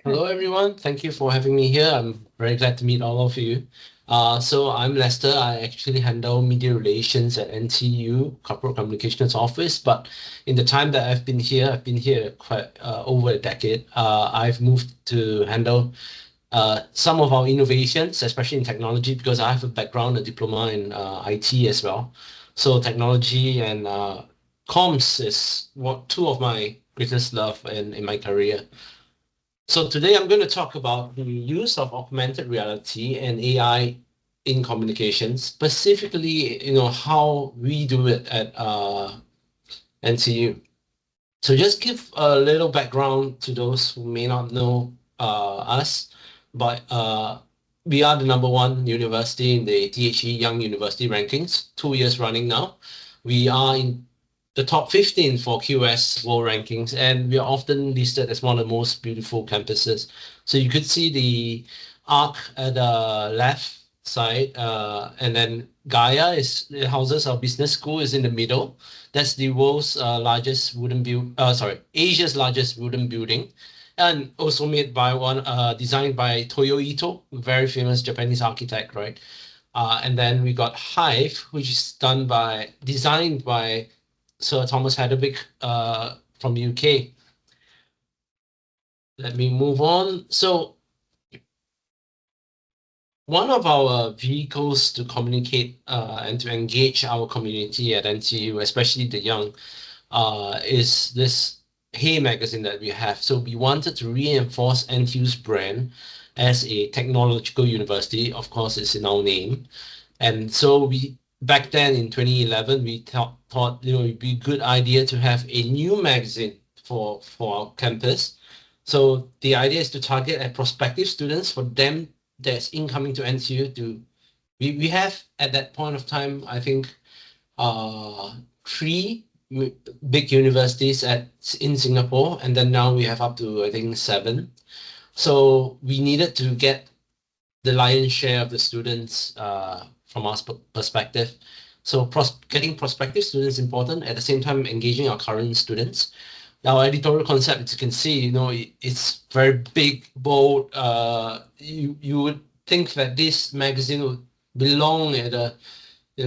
Hello, everyone. Thank you for having me here. I'm very glad to meet all of you. So I'm Lester. I actually handle media relations at NTU, Corporate Communications Office. But in the time that I've been here quite over a decade. I've moved to handle some of our innovations, especially in technology, because I have a background, a diploma in IT as well. So technology and comms is two of my greatest love in my career. So today I'm going to talk about the use of augmented reality and AI in communication, specifically, how we do it at NTU. So just give a little background to those who may not know us, but we are the number one university in the THE Young University rankings, 2 years running now. We are in the top 15 for QS World Rankings, and we are often listed as one of the most beautiful campuses. So you could see the arc at the left side, and then Gaia houses our business school is in the middle. That's the world's largest Asia's largest wooden building, and also made by designed by Toyo Ito, very famous Japanese architect, right? And then we got Hive, which is designed by Sir Thomas Hedderwick from the UK. Let me move on. So one of our vehicles to communicate and to engage our community at NTU, especially the young, is this Hey magazine that we have. So we wanted to reinforce NTU's brand as a technological university. Of course, it's in our name. And so back then in 2011, we thought it'd be a good idea to have a new magazine for our campus. So the idea is to target at prospective students for them that's incoming to NTU. We have at that point of time, I think, three big universities in Singapore, and then now we have up to, I think, 7. So we needed to get the lion's share of the students from our perspective. So getting prospective students is important, at the same time engaging our current students. Our editorial concept, as you can see, it's very big, bold. You would think that this magazine would belong at a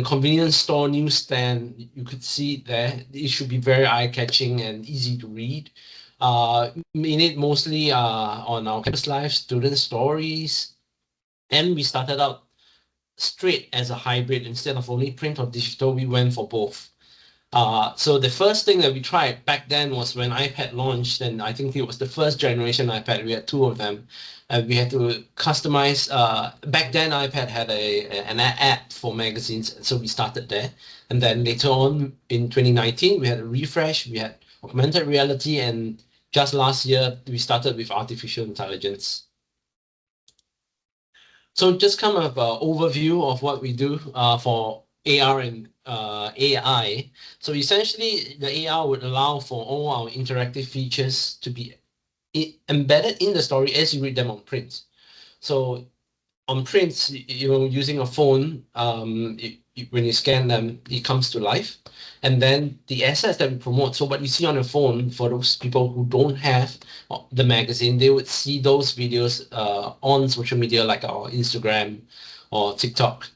convenience store newsstand. You could see it there. It should be very eye-catching and easy to read. In it mostly on our campus life, student stories, and we started out straight as a hybrid. Instead of only print or digital, we went for both. So the first thing that we tried back then was when iPad launched, and I think it was the first generation iPad. We had 2 of them, and we had to customize. Back then, iPad had an app for magazines, so we started there. And then later on in 2019, we had a refresh. We had augmented reality, and just last year we started with artificial intelligence. So just kind of an overview of what we do for AR and AI. So essentially, the AR would allow for all our interactive features to be embedded in the story as you read them on print. So on prints, using a phone, when you scan them, it comes to life. And then the assets that we promote, so what you see on your phone, for those people who don't have the magazine, they would see those videos on social media like our Instagram or TikTok.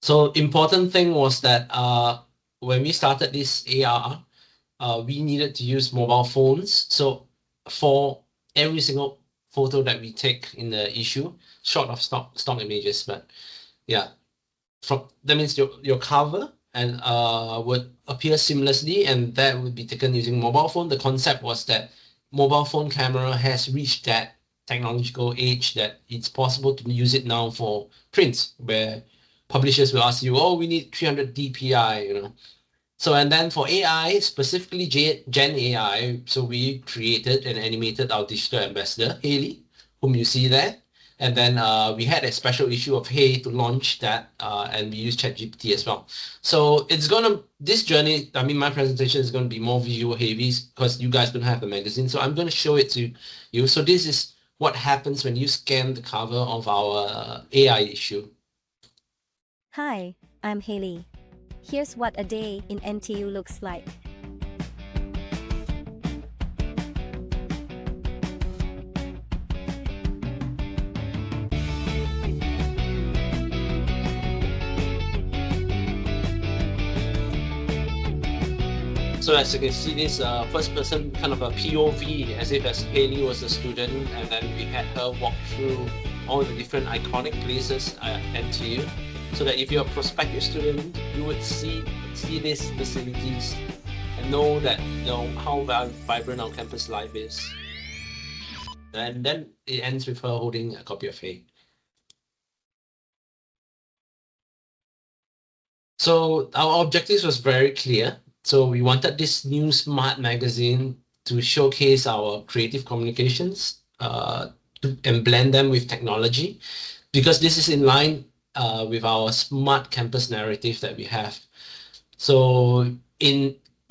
So important thing was that when we started this AR, we needed to use mobile phones. So for every single photo that we take in the issue, short of stock images, but yeah, that means your cover and would appear seamlessly, and that would be taken using mobile phone. The concept was that mobile phone camera has reached that technological age that it's possible to use it now for prints, where publishers will ask you, oh, we need 300 dpi. So, and then for AI, specifically Gen AI, so we created and animated our digital ambassador, Haley, whom you see there. And then we had a special issue of Hey to launch that, and we used ChatGPT as well. So this journey, my presentation is going to be more visual heavy because you guys don't have the magazine. So I'm going to show it to you. So this is what happens when you scan the cover of our AI issue. Hi, I'm Haley. Here's what a day in NTU looks like. So as you can see, this first person kind of a POV, as if as Haley was a student, and then we had her walk through all the different iconic places at NTU, so that if you're a prospective student, you would see these facilities and know that how vibrant our campus life is. And then it ends with her holding a copy of Hay. So our objectives was very clear. So we wanted this new smart magazine to showcase our creative communications and blend them with technology, because this is in line with our smart campus narrative that we have. So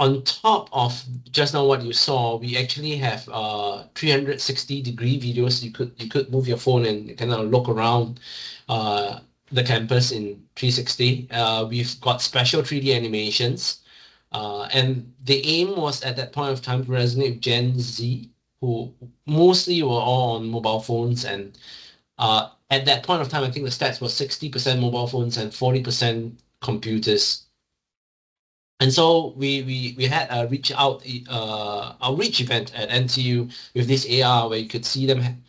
on top of just now what you saw, we actually have 360-degree videos. You could move your phone and kind of look around the campus in 360. We've got special 3D animations, and the aim was at that point of time to resonate with Gen Z, who mostly were all on mobile phones, and at that point of time, I think the stats was 60% mobile phones and 40% computers. And so we had a reach event at NTU with this AR where you could see them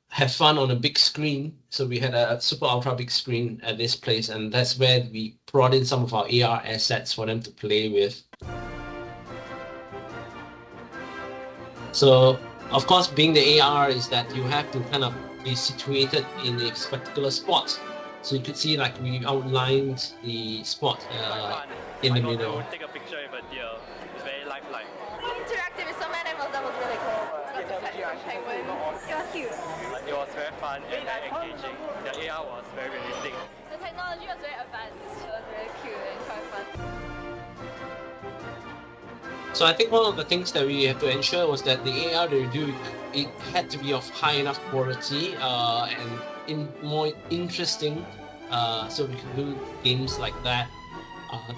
have fun on a big screen. So we had a super ultra big screen at this place, and that's where we brought in some of our AR assets for them to play with. So of course, being the AR is that you have to kind of be situated in a particular spot. So you could see like we outlined the spot in the middle. I would take a picture with a deer. It's very lifelike. Interactive with some animals, that was really cool. Got to pet some penguins. It was cute. It was very fun and very engaging. The AR was very realistic. The technology was very advanced. It was very cute and quite fun. So I think one of the things that we had to ensure was that the AR that we do, it had to be of high enough quality and more interesting, so we could do games like that,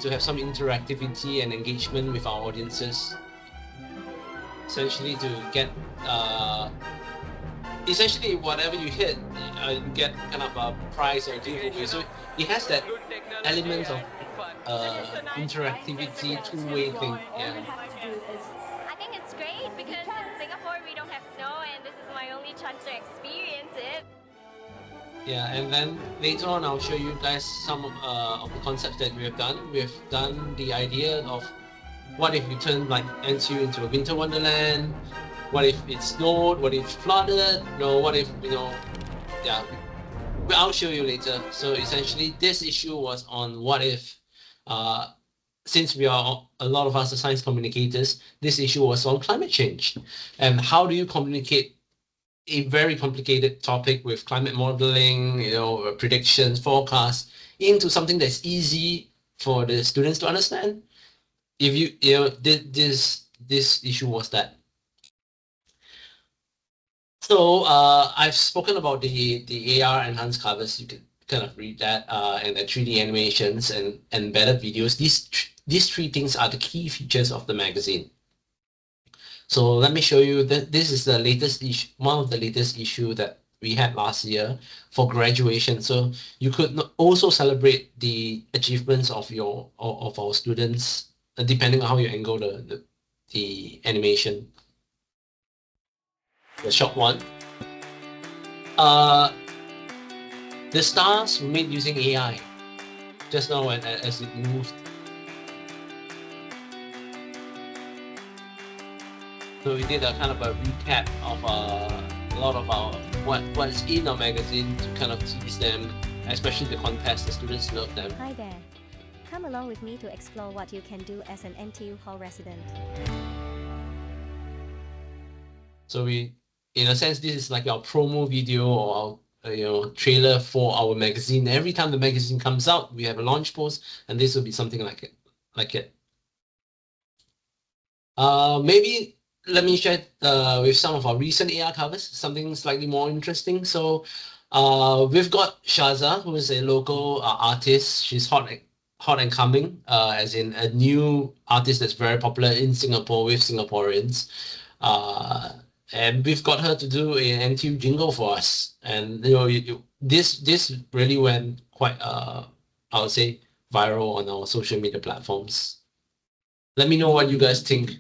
to have some interactivity and engagement with our audiences. Essentially to get, essentially whatever you hit, you get kind of a prize or giveaway. So it has that element of interactivity, two-way thing. Yeah. I think it's great because in Singapore we don't have snow and this is my only chance to experience it. Yeah, and then later on I'll show you guys some of the concepts that we have done. We've done the idea of what if you turn like NTU into a winter wonderland? What if it snowed? What if it flooded? What if, yeah, I'll show you later. So essentially this issue was on what if, since a lot of us are science communicators, this issue was on climate change. And how do you communicate a very complicated topic with climate modeling, predictions, forecasts, into something that's easy for the students to understand? If this issue was that. So I've spoken about the AR enhanced covers. You can kind of read that, and the 3D animations and embedded videos. These three things are the key features of the magazine. So let me show you that this is the latest issue, one of the latest issue that we had last year for graduation. So you could also celebrate the achievements of our students, depending on how you angle the animation. The short one. The stars were made using AI. Just now as it moved. So we did a kind of a recap of a lot of our what's in our magazine to kind of tease them, especially the contest. The students love them. Hi there. Come along with me to explore what you can do as an NTU Hall resident. So we, in a sense, this is like our promo video or our trailer for our magazine. Every time the magazine comes out, we have a launch post, and this will be something like it. Maybe let me share with some of our recent AR covers, something slightly more interesting. So we've got Shaza, who is a local artist. She's hot and coming, as in a new artist that's very popular in Singapore with Singaporeans. And we've got her to do an NTU jingle for us. And this really went quite, I would say, viral on our social media platforms. Let me know what you guys think.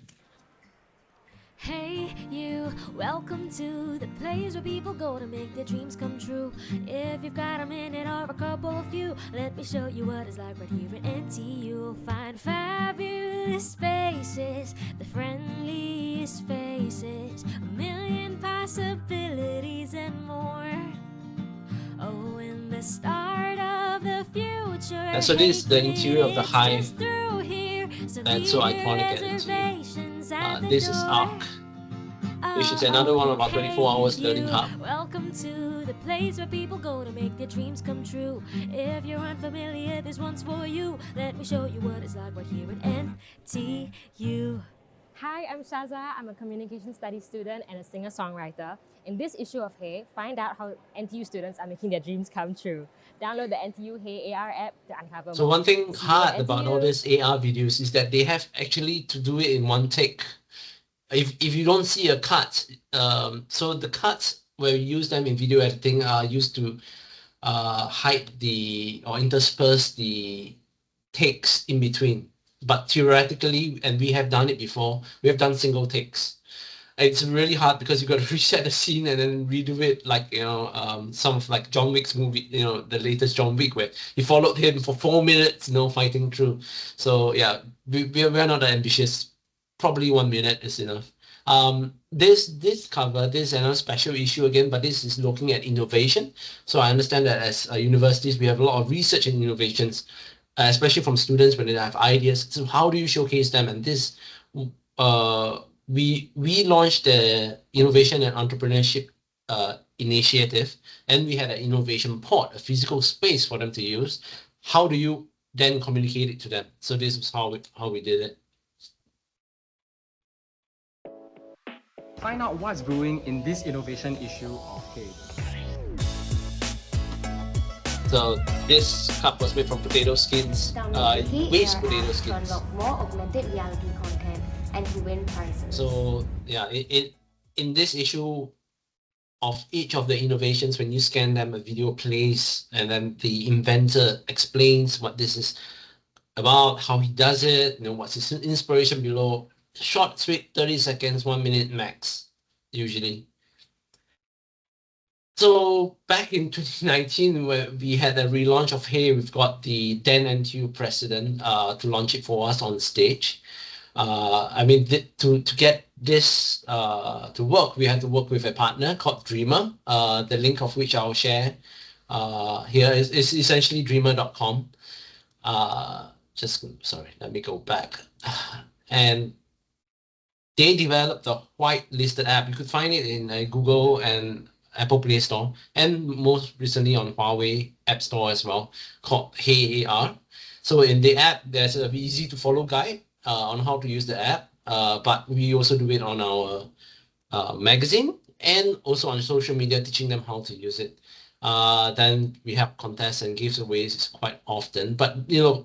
Hey you, welcome to the place where people go to make their dreams come true. If you've got a minute or a couple of few, let me show you what it's like right here at NTU. Find fabulous spaces, the friendliest faces, a million possibilities and more. Oh, in the start of the future. And so this is the interior of the hive, and so iconic at NTU. This is ARC, which is another one of our 24 hours learning hub. Welcome to the place where people go to make their dreams come true. If you're unfamiliar, this one's for you. Let me show you what it's like right here at NTU. Hi, I'm Shaza. I'm a communication studies student and a singer-songwriter. In this issue of Hey, find out how NTU students are making their dreams come true. Download the NTU Hey AR app to uncover So more. one thing See you hard at about NTU. all these AR videos is that they have actually to do it in one take. If you don't see a cut, so the cuts where we use them in video editing are used to hide or intersperse the takes in between. But theoretically, and we have done it before, we have done single takes. It's really hard because you got to reset the scene and then redo it, like some of like John Wick's movie, the latest John Wick, where he followed him for 4 minutes, fighting through. So yeah, we're not that ambitious. Probably 1 minute is enough. This cover, this is another special issue again, but this is looking at innovation. So I understand that as universities, we have a lot of research and innovations, especially from students when they have ideas. So how do you showcase them? And this, we launched the Innovation and Entrepreneurship initiative, and we had an innovation pod, a physical space for them to use. How do you then communicate it to them? So this is how we did it. Find out what's brewing in this innovation issue of Hey. So this cup was made from potato skins, waste potato to skins. unlock more augmented reality content and to win prizes. So yeah, in this issue of each of the innovations, when you scan them, a video plays, and then the inventor explains what this is about, how he does it, what's his inspiration below. Short, sweet, 30 seconds, 1 minute max, usually. So back in 2019, where we had a relaunch of Hey, we've got the then NTU president to launch it for us on stage. To get this to work, we had to work with a partner called Dreamer, the link of which I'll share here is essentially dreamer.com. Sorry, let me go back. And they developed the whitelisted app. You could find it in Google and Apple Play Store, and most recently on Huawei App Store as well, called Hey AR. So in the app, there's an easy to follow guide on how to use the app, but we also do it on our magazine and also on social media, teaching them how to use it. Then we have contests and giveaways quite often. But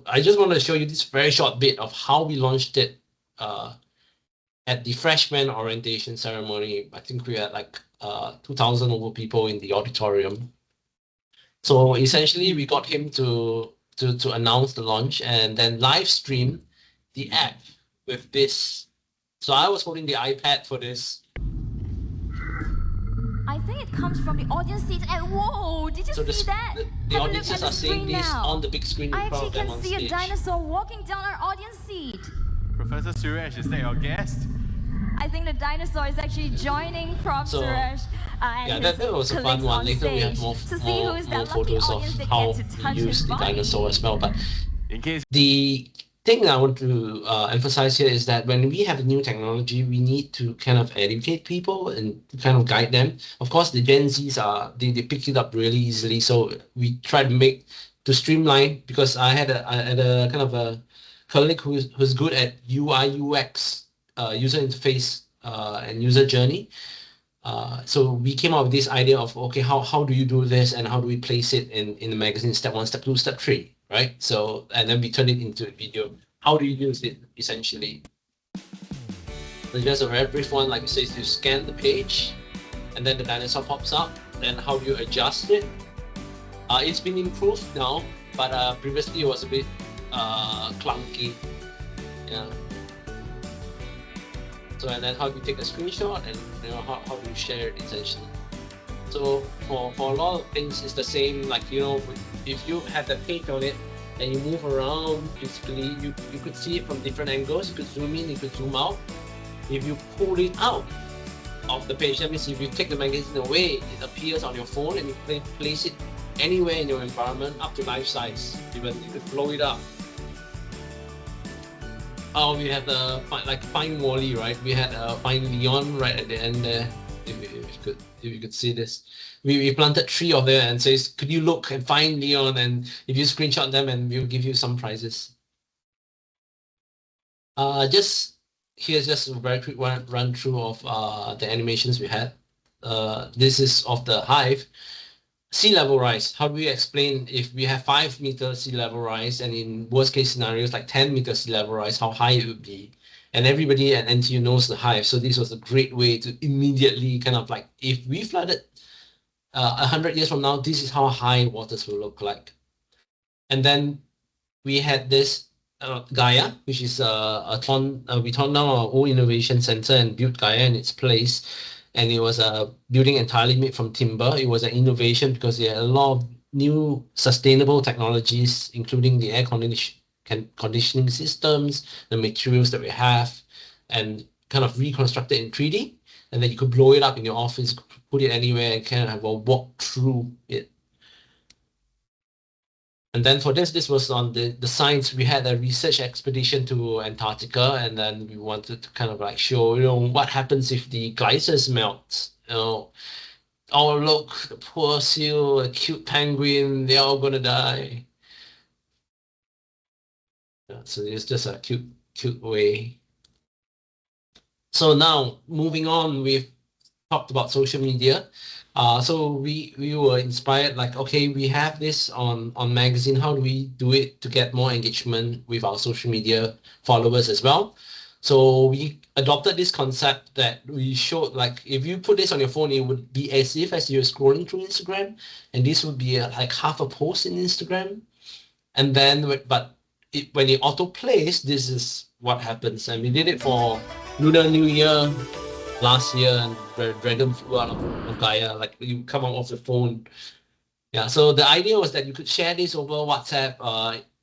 I just want to show you this very short bit of how we launched it at the freshman orientation ceremony. I think we had like 2,000 over people in the auditorium. So essentially, we got him to announce the launch and then live stream the app with this. So I was holding the iPad for this. I think it comes from the audience seat. And whoa, did you see that? The Have a look audiences at the are seeing screen this now. on the big screen in I front actually of them can on see stage. a dinosaur walking down our audience seat. Professor Suresh, is that your guest? I think the dinosaur is actually joining Prof. So, Suresh and Yeah, his that was a fun colleagues one. on Later we have stage more to see who is that lucky photos of audience that how gets to we touch use his the body. dinosaur as well. But In case the thing I want to emphasize here is that when we have new technology, we need to kind of educate people and kind of guide them. Of course, the Gen Zs they pick it up really easily, so we try to streamline, because I had a kind of a colleague who's good at UI UX, user interface and user journey. So we came up with this idea of, okay, how do you do this and how do we place it in the magazine, step 1, step 2, step 3, right? So, and then we turn it into a video. How do you use it, essentially? So just a very brief one, like it says, you scan the page and then the dinosaur pops up. Then how do you adjust it? It's been improved now, but previously it was a bit clunky. Yeah. So and then how do you take a screenshot, and how do you share it essentially. So for a lot of things, it's the same. Like if you have the page on it and you move around, basically you could see it from different angles. You could zoom in, you could zoom out. If you pull it out of the page, that means if you take the magazine away, it appears on your phone, and you can place it anywhere in your environment, up to life size. Even you could blow it up. Oh, we had the Find Wally, right? We had Find Leon right at the end there. If you could see this, we planted 3 of them and says, could you look and find Leon, and if you screenshot them, and we'll give you some prizes. Here's just a very quick run through of the animations we had. This is of the hive. Sea level rise. How do we explain if we have 5 meters sea level rise, and in worst case scenarios like 10 meters sea level rise, how high it would be? And everybody at NTU knows the hive, so this was a great way to immediately kind of like, if we flooded 100 years from now, this is how high waters will look like. And then we had this Gaia, which is we torn down our old innovation center and built Gaia in its place. And it was a building entirely made from timber. It was an innovation because it had a lot of new sustainable technologies, including the air conditioning systems, the materials that we have, and kind of reconstructed in 3D. And then you could blow it up in your office, put it anywhere, and kind of have a walk through it. And then for this was on the science. We had a research expedition to Antarctica, and then we wanted to kind of like show, what happens if the glaciers melt. Oh look, the poor seal, the cute penguin, they're all gonna die. Yeah, so it's just a cute way. So now moving on, we've talked about social media. So we were inspired, like, okay, we have this on magazine. How do we do it to get more engagement with our social media followers as well? So we adopted this concept that we showed, like, if you put this on your phone, it would be as if you're scrolling through Instagram, and this would be like half a post in Instagram. And then, when it auto plays, this is what happens. And we did it for Lunar New Year last year, and the dragon flew out of Gaia, like you come out of the phone. Yeah, so the idea was that you could share this over WhatsApp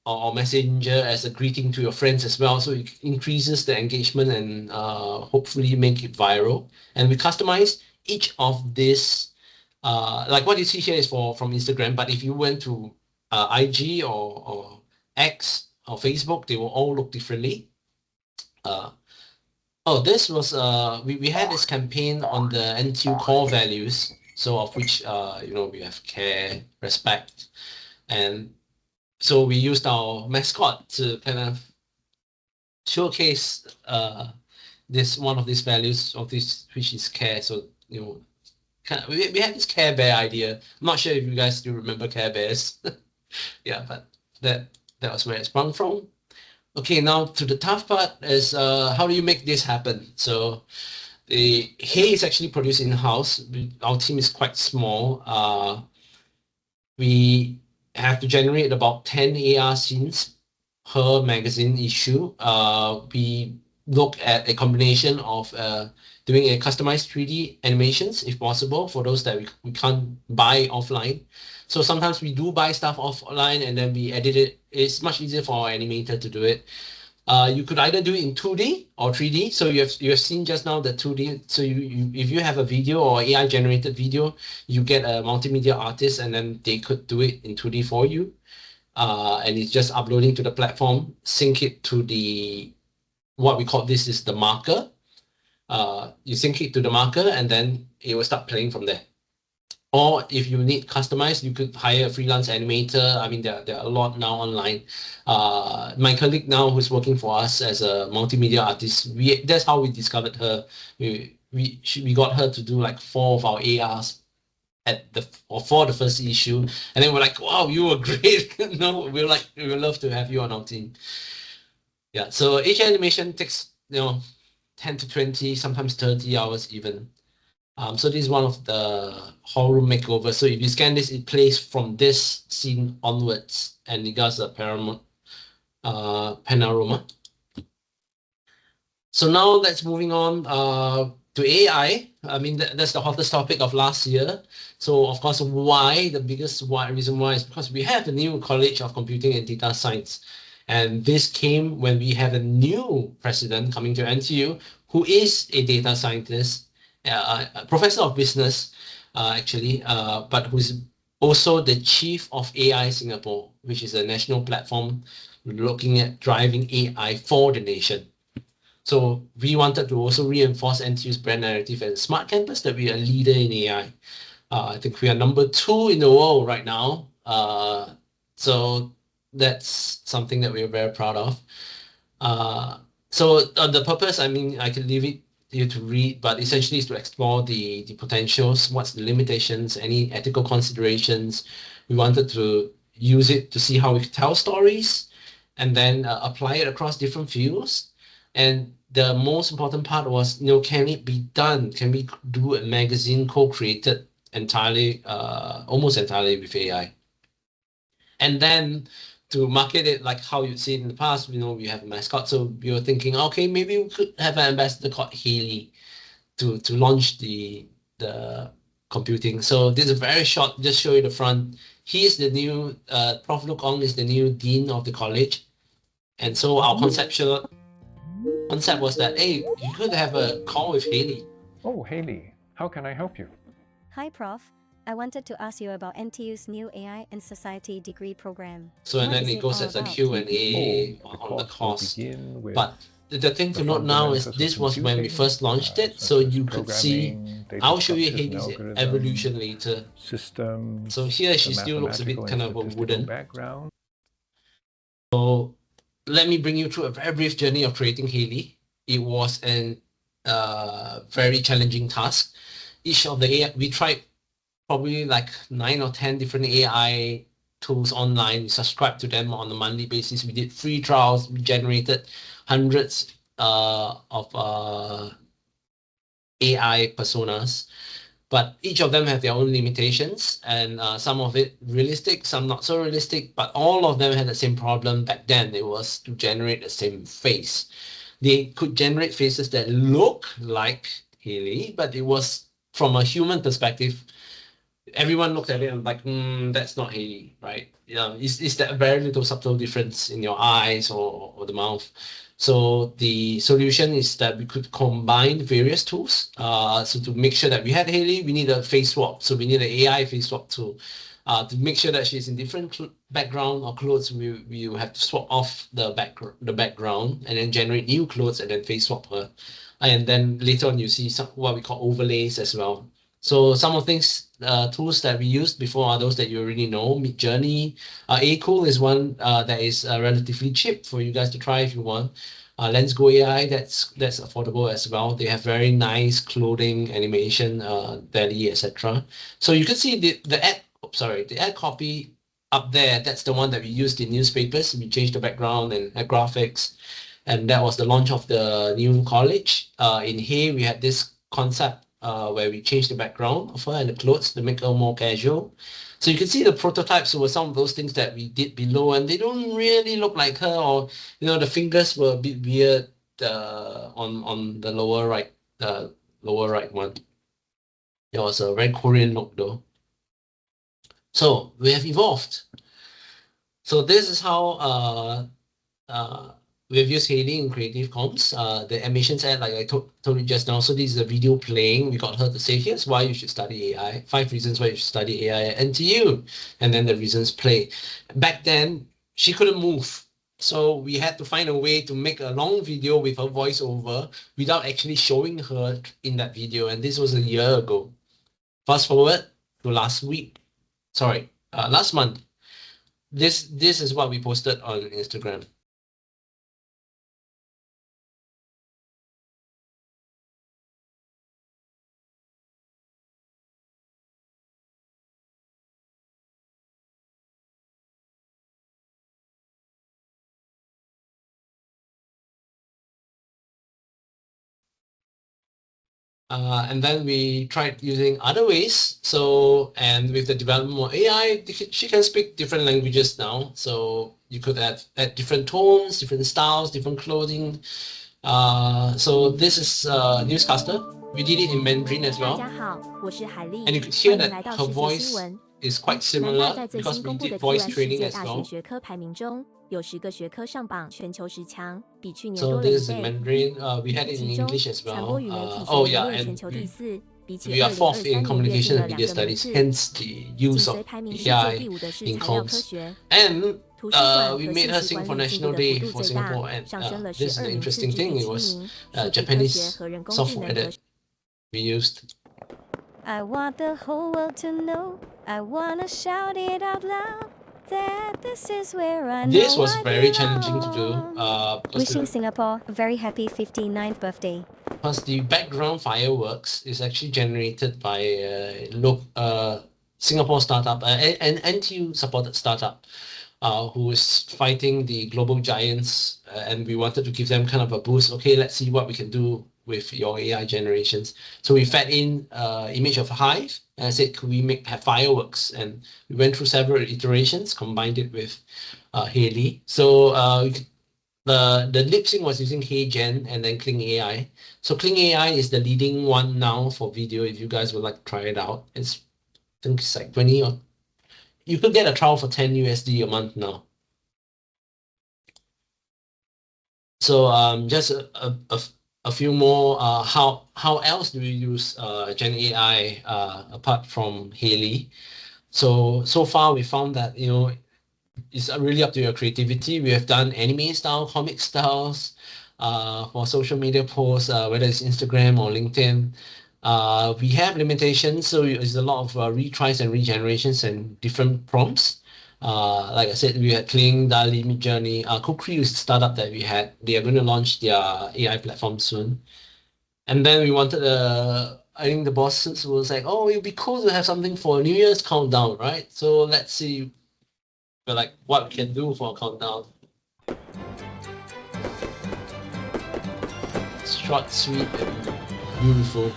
or Messenger as a greeting to your friends as well, so it increases the engagement and hopefully make it viral. And we customize each of this, like what you see here is from Instagram, but if you went to IG or X or Facebook, they will all look differently. This was we had this campaign on the NTU core values, so of which we have care, respect, and so we used our mascot to kind of showcase this one of these values of this, which is care. So we had this Care Bear idea. I'm not sure if you guys still remember Care Bears. Yeah, but that was where it sprung from. Okay, now to the tough part is how do you make this happen? So the hay is actually produced in-house. Our team is quite small. We have to generate about 10 AR scenes per magazine issue. We look at a combination of doing a customized 3D animations, if possible, for those that we can't buy offline. So sometimes we do buy stuff offline and then we edit it. It's much easier for our animator to do it. You could either do it in 2D or 3D. So you have seen just now the 2D. So if you have a video or AI generated video, you get a multimedia artist and then they could do it in 2D for you. And it's just uploading to the platform, sync it to what we call this is the marker. You sync it to the marker and then it will start playing from there. Or if you need customized, you could hire a freelance animator. I mean, there are a lot now online. My colleague now who's working for us as a multimedia artist, that's how we discovered her. We got her to do like 4 of our ARs for the first issue, and then we're like, wow, you were great. No, we would love to have you on our team. Yeah, so each animation takes 10 to 20, sometimes 30 hours even. So this is one of the hall room makeovers. So if you scan this, it plays from this scene onwards, and it does a panorama. So now let's moving on to AI. I mean, that's the hottest topic of last year. So of course, the biggest reason why is because we have the new College of Computing and Data Science. And this came when we have a new president coming to NTU, who is a data scientist, a professor of business, actually, but who's also the chief of AI Singapore, which is a national platform looking at driving AI for the nation. So we wanted to also reinforce NTU's brand narrative as a smart campus that we are a leader in AI. I think we are number 2 in the world right now. So that's something that we're very proud of. So the purpose, I mean, I can leave it you to read, but essentially is to explore the potentials, what's the limitations, any ethical considerations. We wanted to use it to see how we could tell stories and then apply it across different fields. And the most important part was, can it be done? Can we do a magazine co-created entirely, almost entirely with AI? And then to market it like how you'd see it in the past, we have a mascot. So we were thinking, okay, maybe we could have an ambassador called Haley to launch the computing. So this is very short, just show you the front. He is the new, Prof. Look Ong is the new dean of the college. And so our concept was that, hey, you could have a call with Haley. Oh, Haley, how can I help you? Hi, Prof. I wanted to ask you about NTU's new AI and Society degree program. So and then it goes as a Q&A on the course. But the thing to note now is this was when we first launched it, so you could see, I'll show you Haley's evolution later. So here she still looks a bit kind of a wooden. So let me bring you through a very brief journey of creating Haley. It was an very challenging task. Each of the AI, we tried probably like 9 or 10 different AI tools online. We subscribed to them on a monthly basis. We did free trials. We generated hundreds of AI personas, but each of them have their own limitations, and some of it realistic, some not so realistic, but all of them had the same problem back then. It was to generate the same face. They could generate faces that look like Haley, but it was from a human perspective. Everyone looked at it and like, that's not Haley, right? It's that very little subtle difference in your eyes or the mouth. So the solution is that we could combine various tools. So to make sure that we had Haley, we need a face swap. So we need an AI face swap tool. To make sure that she's in different background or clothes, we have to swap off the background and then generate new clothes and then face swap her. And then later on, you see what we call overlays as well. So some of things, tools that we used before are those that you already know. Midjourney, Acool is one that is relatively cheap for you guys to try if you want. LensGo AI, that's affordable as well. They have very nice clothing, animation, DALL-E, etc. So you can see the ad copy up there. That's the one that we used in newspapers. We changed the background and graphics, and that was the launch of the new college. In Hay, we had this concept where we changed the background of her and the clothes to make her more casual. So you can see the prototypes were some of those things that we did below, and they don't really look like her, or the fingers were a bit weird on the lower right one. It was a very Korean look though. So we have evolved. So this is how we've used Haley in Creative Comms. The animations ad, like I told you just now. So this is a video playing. We got her to say, here's why you should study AI. 5 reasons why you should study AI at NTU. And then the reasons play. Back then, she couldn't move. So we had to find a way to make a long video with her voiceover without actually showing her in that video. And this was a year ago. Fast forward to last month. This is what we posted on Instagram. And then we tried using other ways. So, and with the development of AI, she can speak different languages now. So you could add different tones, different styles, different clothing. So this is newscaster. We did it in Mandarin as 大 well. 家好，我是海丽， And you could hear 欢迎来 that 到 her 世界新 voice 闻。 is quite 南大 similar 在最 because 新 we 公布的 did 台 voice 湾世 training 界 as 大学 well. 学科排名中，有10个学科上榜全球10强，比去年 So 多了 this is 1 in 倍。 Mandarin. We had it in 其中， English as 传播 well. 与媒体学 Oh 名 yeah, 列全 and 球第4，比起 we are fourth 2023 in 年跃进 communication 了 and 2 media 个名 studies. 次。 Hence the 紧 use 随 of 排名世界 AI 第5的是 in 材料科 comms. 学。 And 图书馆 we 和 made 信 her 息 sing 管 for 理进步 National 的幅 Day 度 for 最大， Singapore, and 上升了 this is 12 an 名次， interesting 至第 thing. It 7 was 名。数据科学 Japanese 和人工智能 software 则 that we used. I want the whole world to know. I wanna shout it out loud that this is where I This know was I very challenging to do belong. because Wishing Singapore a very happy 59th birthday. the background fireworks is actually generated by Singapore startup, an NTU supported startup, who is fighting the global giants, and we wanted to give them kind of a boost. Okay, let's see what we can do with your AI generations. So we fed in image of a hive and I said, could we have fireworks? And we went through several iterations, combined it with Haley. So the lip sync was using HeyGen and then Kling AI. So Kling AI is the leading one now for video. If you guys would like to try it out, I think it's like 20 or you could get a trial for 10 USD a month now. So just a few more. How else do we use Gen AI apart from Haley? So far we found that it's really up to your creativity. We have done anime style, comic styles for social media posts, whether it's Instagram or LinkedIn. We have limitations, so it's a lot of retries and regenerations and different prompts. Like I said, we had Kling, Dali, Midjourney. Kukri is the startup that we had. They are going to launch their AI platform soon. And then we wanted I think the bosses was like, oh, it'd be cool to have something for New Year's countdown, right? So let's see what we can do for a countdown. Short, sweet, and beautiful.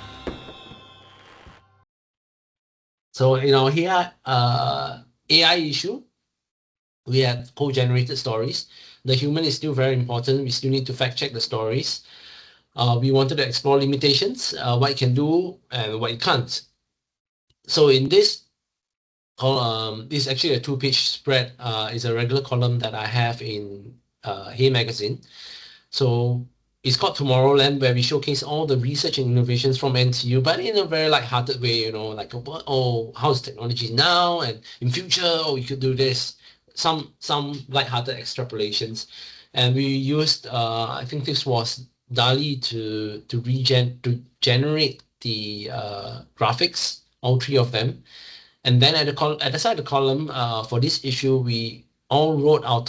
So here AI issue, we have co-generated stories. The human is still very important. We still need to fact check the stories. We wanted to explore limitations, what it can do and what it can't. So in this column, this is actually a 2-page spread. It's a regular column that I have in Hey Magazine. So it's called Tomorrowland, where we showcase all the research and innovations from NTU, but in a very light-hearted way, like, how's technology now, and in future, you could do this. Some light-hearted extrapolations. And we used, I think this was DALI to generate the graphics, all 3 of them. And then at the side of the column, for this issue, we all wrote our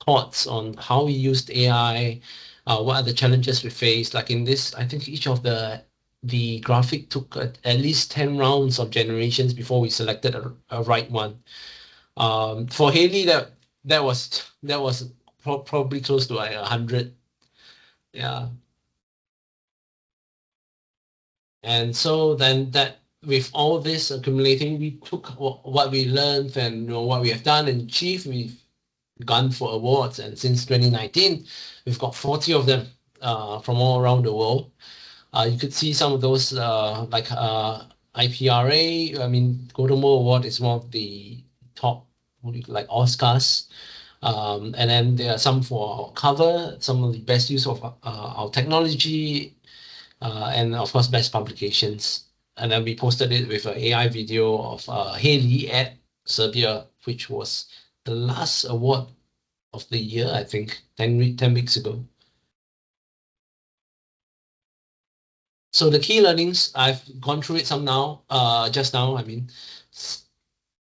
thoughts on how we used AI, what are the challenges we face. Like in this, I think each of the graphic took at least 10 rounds of generations before we selected a right one. For Haley, that was probably close to like 100. Yeah. And so then with all this accumulating, we took what we learned and what we have done and achieved. We've gone for awards, and since 2019, we've got 40 of them from all around the world. You could see some of those like IPRA. I mean, Golden Mole Award is one of the top, like Oscars. And then there are some for our cover, some of the best use of our technology, and of course, best publications. And then we posted it with an AI video of Haley at Serbia, which was the last award of the year, I think, 10 weeks ago. So the key learnings, I've gone through it some now, just now. I mean,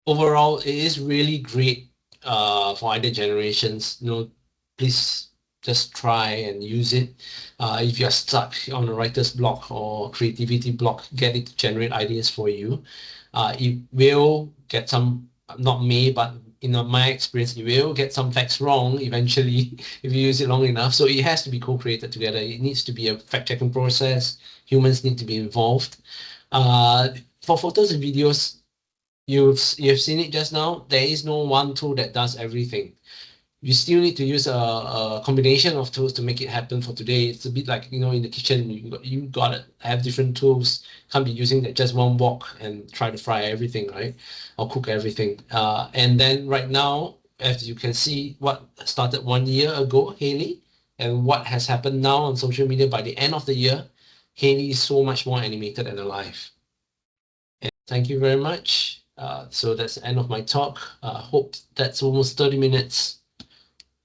overall, it is really great for either generations. Please just try and use it. If you're stuck on a writer's block or creativity block, get it to generate ideas for you. It will get some, not me, but in my experience, you will get some facts wrong eventually if you use it long enough. So it has to be co-created together. It needs to be a fact-checking process. Humans need to be involved. For photos and videos, you've seen it just now. There is no one tool that does everything. you still need to use a combination of tools to make it happen for today. It's a bit like, you know, in the kitchen, you got to have different tools. Can't be using just one wok and try to fry everything, right? Or cook everything. And then right now, as you can see, what started 1 year ago, Haley, and what has happened now on social media by the end of the year, Haley is so much more animated and alive. And thank you very much. So that's the end of my talk. Hope that's almost 30 minutes.